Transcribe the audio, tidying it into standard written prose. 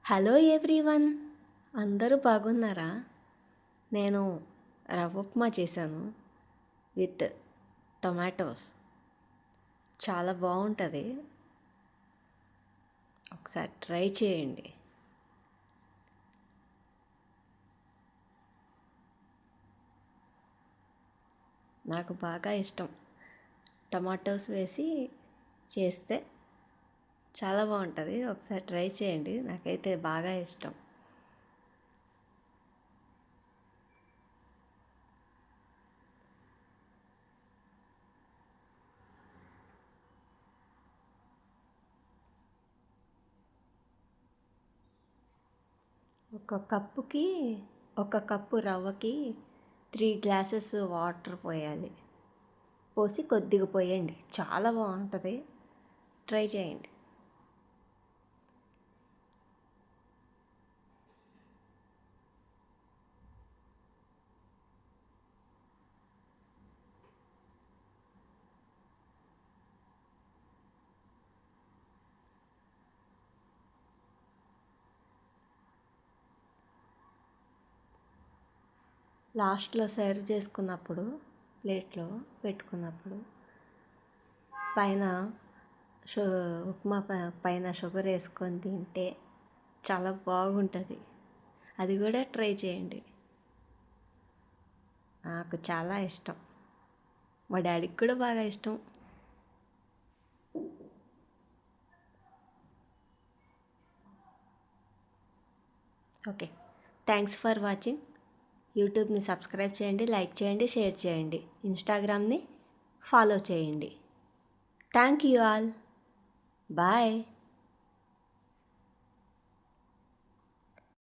Hello everyone, అందరూ బాగున్నారా? నేను రవ్వ ఉప్మా చేశాను విత్ టొమాటోస్. చాలా బాగుంటుంది, ఒకసారి ట్రై చేయండి. నాకు బాగా ఇష్టం. టొమాటోస్ వేసి చేస్తే చాలా బాగుంటుంది, ఒకసారి ట్రై చేయండి. నాకైతే బాగా ఇష్టం. ఒక కప్పు రవ్వకి 3 గ్లాసెస్ వాటర్ పోయాలి. పోసి కొద్దిగా పోయండి, చాలా బాగుంటుంది. ట్రై చేయండి. లాస్ట్లో సర్వ్ చేసుకున్నప్పుడు ప్లేట్లో పెట్టుకున్నప్పుడు పైన ఉప్మా పైన షుగర్ వేసుకొని తింటే చాలా బాగుంటుంది. అది కూడా ట్రై చేయండి. నాకు చాలా ఇష్టం, మా డాడీకి కూడా బాగా ఇష్టం. Okay, thanks for watching. యూట్యూబ్ని సబ్స్క్రైబ్ చేయండి, లైక్ చేయండి, షేర్ చేయండి. ఇన్స్టాగ్రామ్ని ఫాలో చేయండి. Thank you all. బాయ్.